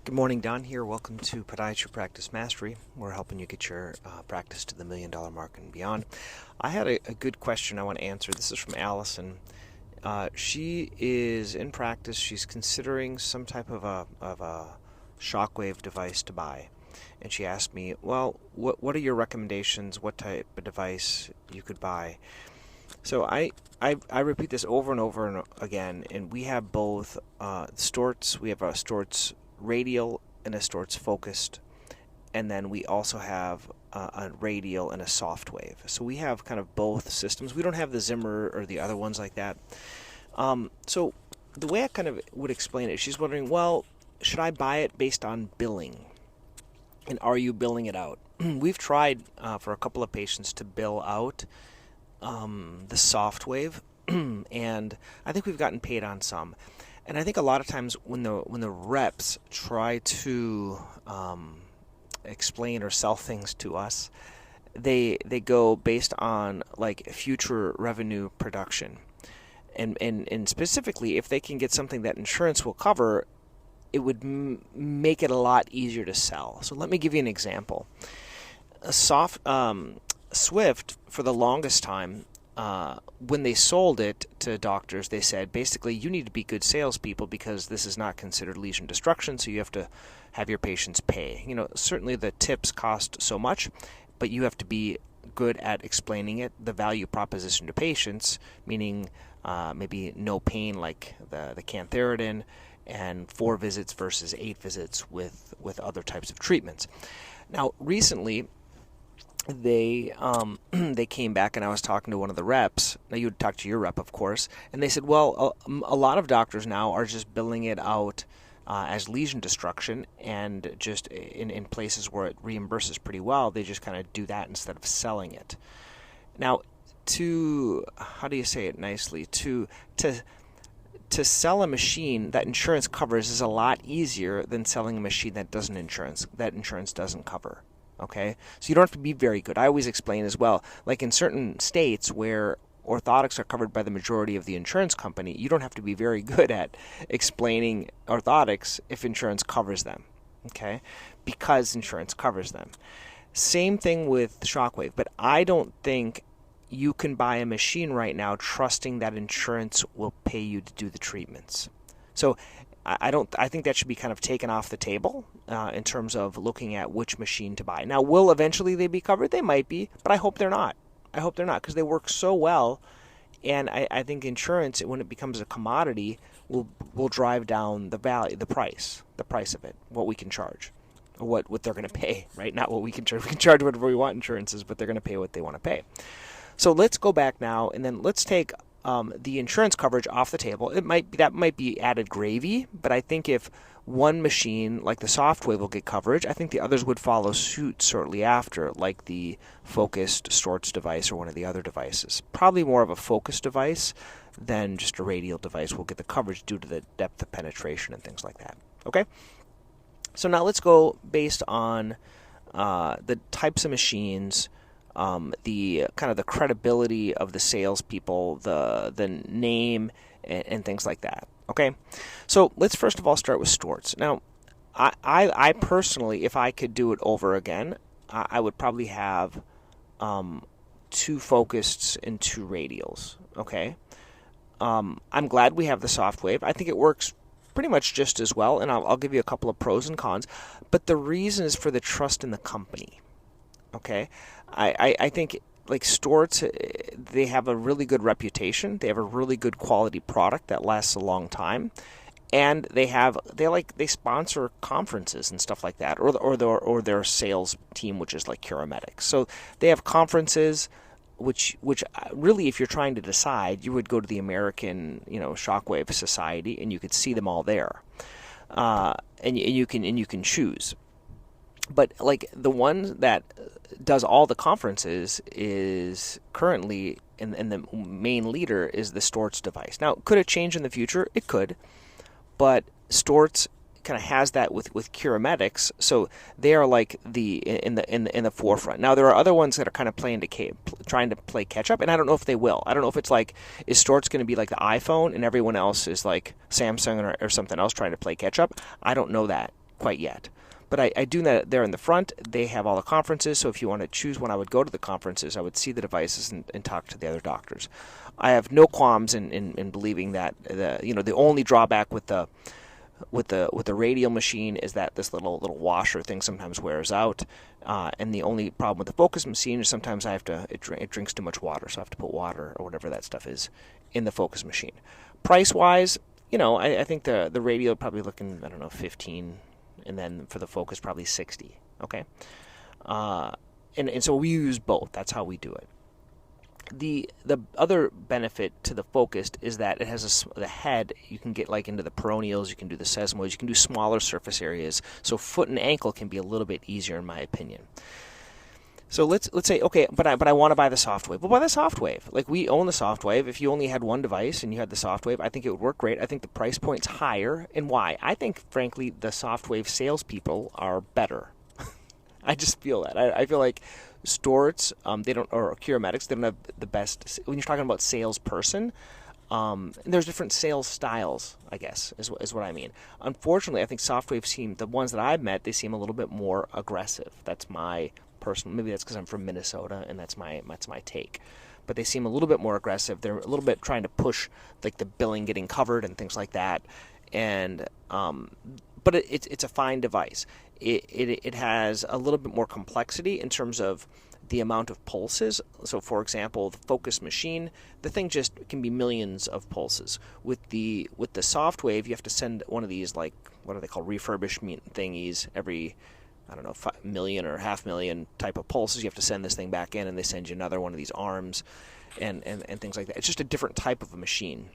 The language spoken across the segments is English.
Good morning, Don here. Welcome to Podiatry Practice Mastery. We're helping you get your practice to the $1 million mark and beyond. I had a good question I want to answer. This is from Allison. She is in practice. She's considering some type of a Shockwave device to buy. And she asked me, well, what are your recommendations? What type of device you could buy? So I repeat this over and over and again, and we have both Storz. We have a Storz Radial and a Storz focused, and then we also have a Radial and a Softwave. So we have kind of both systems. We don't have the Zimmer or the other ones like that. So the way I kind of would explain it, she's wondering, well, should I buy it based on billing? And are you billing it out? We've tried for a couple of patients to bill out the Softwave, and I think we've gotten paid on some. And I think a lot of times when the reps try to explain or sell things to us, they go based on like future revenue production, and specifically if they can get something that insurance will cover, it would make it a lot easier to sell. So let me give you an example. Swift, for the longest time, when they sold it to doctors, they said, basically, you need to be good salespeople because this is not considered lesion destruction, so you have to have your patients pay. You know, certainly the tips cost so much, but you have to be good at explaining it, the value proposition to patients, meaning maybe no pain like the cantharidin, and 4 visits versus 8 visits with other types of treatments. Now, recently, they came back, and I was talking to one of the reps. Now, you would talk to your rep, of course, and they said, well, a lot of doctors now are just billing it out as lesion destruction, and just in places where it reimburses pretty well, they just kind of do that instead of selling it. Now, how do you say it nicely? To sell a machine that insurance covers is a lot easier than selling a machine that insurance doesn't cover. Okay, so you don't have to be very good. I always explain as well, like in certain states where orthotics are covered by the majority of the insurance company, you don't have to be very good at explaining orthotics if insurance covers them. Okay, because insurance covers them. Same thing with Shockwave, but I don't think you can buy a machine right now trusting that insurance will pay you to do the treatments. So I think that should be kind of taken off the table in terms of looking at which machine to buy. Now, will eventually they be covered? They might be, but I hope they're not. I hope they're not, because they work so well, and I think insurance, when it becomes a commodity, will drive down the value, the price of it, what we can charge, or what they're going to pay, right? Not what we can charge. We can charge whatever we want insurances, but they're going to pay what they want to pay. So let's go back now, and then let's take the insurance coverage off the table. That might be added gravy, but I think if one machine like the Softwave will get coverage, I think the others would follow suit shortly after, like the focused Storz device or one of the other devices. Probably more of a focused device than just a radial device will get the coverage due to the depth of penetration and things like that. Okay? So now let's go based on the types of machines, the kind of the credibility of the salespeople, the name, and things like that. Okay, so let's first of all start with Storz. Now, I personally, if I could do it over again, I would probably have 2 focused and 2 radials. Okay, I'm glad we have the Softwave. I think it works pretty much just as well, and I'll give you a couple of pros and cons. But the reason is for the trust in the company. Okay, I think like Storz, they have a really good reputation. They have a really good quality product that lasts a long time, and they sponsor conferences and stuff like that, or their sales team, which is like Curamedics. So they have conferences, which really, if you're trying to decide, you would go to the American Shockwave Society, and you could see them all there, and you can choose. But like the one that does all the conferences is currently, and the main leader is the Storz device. Now, could it change in the future? It could, but Storz kind of has that with Curamedics, so they are like in the forefront. Now, there are other ones that are kind of trying to play catch up, and I don't know if they will. I don't know if it's like, is Storz going to be like the iPhone and everyone else is like Samsung or something else trying to play catch up? I don't know that quite yet. But I do that there in the front. They have all the conferences, so if you want to choose one, I would go to the conferences. I would see the devices and talk to the other doctors. I have no qualms in believing that the only drawback with the Radial machine is that this little washer thing sometimes wears out, and the only problem with the Focus machine is sometimes it drinks too much water, so I have to put water or whatever that stuff is in the Focus machine. Price wise, I think the Radial probably looking, I don't know, 15. And then for the Focus, probably 60. Okay, and so we use both. That's how we do it. The other benefit to the Focus is that it has the head. You can get like into the peroneals. You can do the sesamoids. You can do smaller surface areas. So foot and ankle can be a little bit easier, in my opinion. So let's say, okay, but I want to buy the Softwave. Well, buy the Softwave. Like, we own the Softwave. If you only had one device and you had the Softwave, I think it would work great. I think the price point's higher. And why? I think, frankly, the Softwave salespeople are better. I just feel that. I feel like Storz, or Curomedics, they don't have the best. When you're talking about salesperson, there's different sales styles, I guess, is what I mean. Unfortunately, I think Softwave the ones that I've met, they seem a little bit more aggressive. That's my personal, maybe that's because I'm from Minnesota and that's my take, but they seem a little bit more aggressive. They're a little bit trying to push like the billing getting covered and things like that, and but it's a fine device. It has a little bit more complexity in terms of the amount of pulses. So for example, the Focus machine, the thing just can be millions of pulses. With the Softwave, you have to send one of these, like, what are they called, refurbishment thingies, every, I don't know, 5 million or 500,000 type of pulses. You have to send this thing back in, and they send you another one of these arms and things like that. It's just a different type of a machine.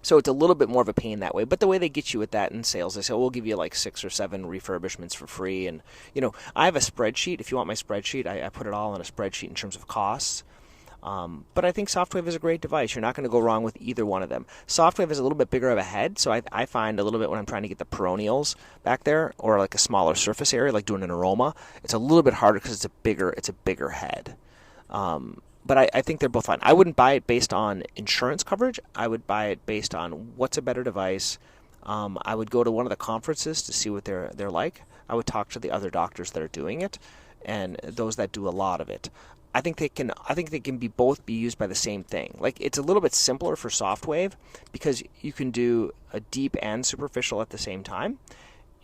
So it's a little bit more of a pain that way. But the way they get you with that in sales, they say, we'll give you like 6 or 7 refurbishments for free. And, I have a spreadsheet. If you want my spreadsheet, I put it all on a spreadsheet in terms of costs. But I think Softwave is a great device. You're not going to go wrong with either one of them. Softwave is a little bit bigger of a head, so I find a little bit when I'm trying to get the peroneals back there, or like a smaller surface area, like doing an aroma, it's a little bit harder because it's a bigger head. But I think they're both fine. I wouldn't buy it based on insurance coverage. I would buy it based on what's a better device. I would go to one of the conferences to see what they're like. I would talk to the other doctors that are doing it, and those that do a lot of it. I think they can both be used by the same thing. Like, it's a little bit simpler for Softwave because you can do a deep and superficial at the same time,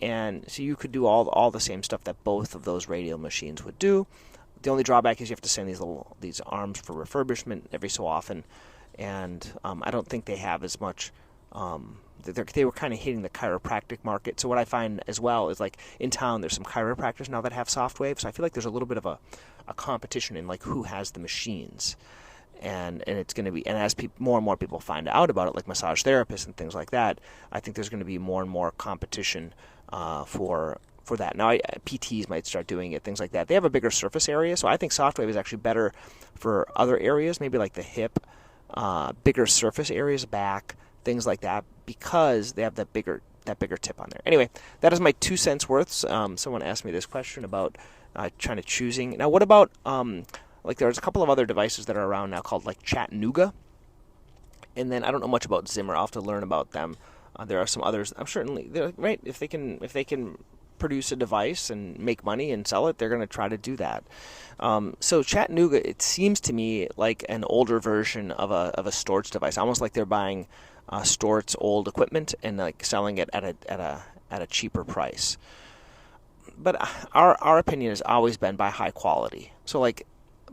and so you could do all the same stuff that both of those Radial machines would do. The only drawback is you have to send these arms for refurbishment every so often, and I don't think they have as much. They were kind of hitting the chiropractic market. So what I find as well is, like, in town there's some chiropractors now that have Softwave. So I feel like there's a little bit of a competition in like who has the machines, and it's going to be, and as more and more people find out about it, like massage therapists and things like that, I think there's going to be more and more competition for that. Now, PTs might start doing it, things like that. They have a bigger surface area, so I think Softwave is actually better for other areas, maybe like the hip, bigger surface areas, back, things like that, because they have that bigger tip on there. Anyway, that is my 2 cents worth. Someone asked me this question about trying to choosing. Now, what about like there's a couple of other devices that are around now called like Chattanooga, and then I don't know much about Zimmer. I'll have to learn about them. There are some others. I'm certainly right if they can produce a device and make money and sell it, they're going to try to do that. So Chattanooga, it seems to me like an older version of a Storz device, almost like they're buying Storz old equipment and like selling it at a cheaper price. But our opinion has always been buy high quality. So like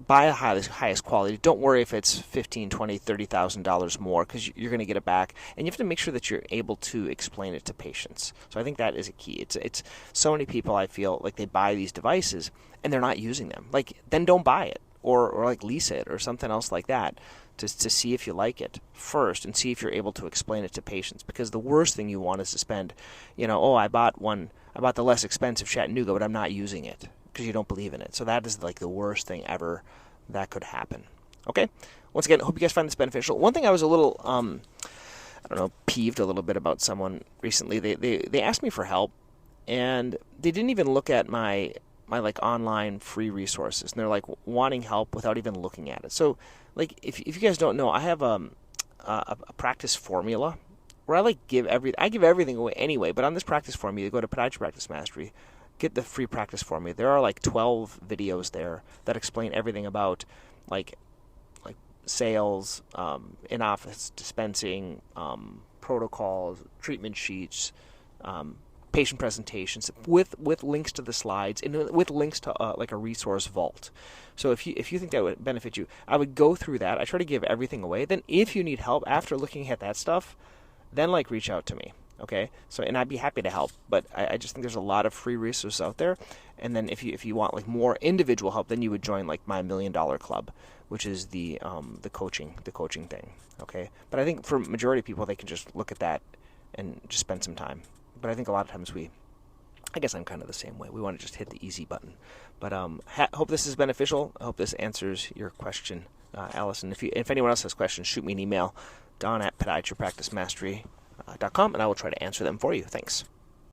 buy the highest quality. Don't worry if it's $15,000, $20,000, $30,000 more, because you're going to get it back, and you have to make sure that you're able to explain it to patients. So I think that is a key. It's so many people, I feel like they buy these devices and they're not using them. Like, then don't buy it, or like lease it or something else like that to see if you like it first and see if you're able to explain it to patients. Because the worst thing you want is to spend, I bought the less expensive Chattanooga, but I'm not using it, because you don't believe in it. So that is like the worst thing ever that could happen. Okay? Once again, hope you guys find this beneficial. One thing I was a little, peeved a little bit about someone recently. They asked me for help, and they didn't even look at my like online free resources. And they're like wanting help without even looking at it. So like if you guys don't know, I have a practice formula, where I give everything away anyway. But on this practice formula, you go to Podiatry Practice Mastery, get the free practice formula. There are 12 videos there that explain everything about like sales, in-office dispensing, protocols, treatment sheets, patient presentations with links to the slides and with links to a resource vault. So if you think that would benefit you, I would go through that. I try to give everything away. Then if you need help after looking at that stuff, then reach out to me. Okay, so and I'd be happy to help, but I just think there's a lot of free resources out there. And then if you want more individual help, then you would join my $1 Million Club, which is the coaching thing. Okay, but I think for majority of people, they can just look at that and just spend some time. But I think a lot of times I guess I'm kind of the same way. We want to just hit the easy button. But hope this is beneficial. I hope this answers your question, Allison. If anyone else has questions, shoot me an email, don@podiatrypracticemastery.com, and I will try to answer them for you. Thanks.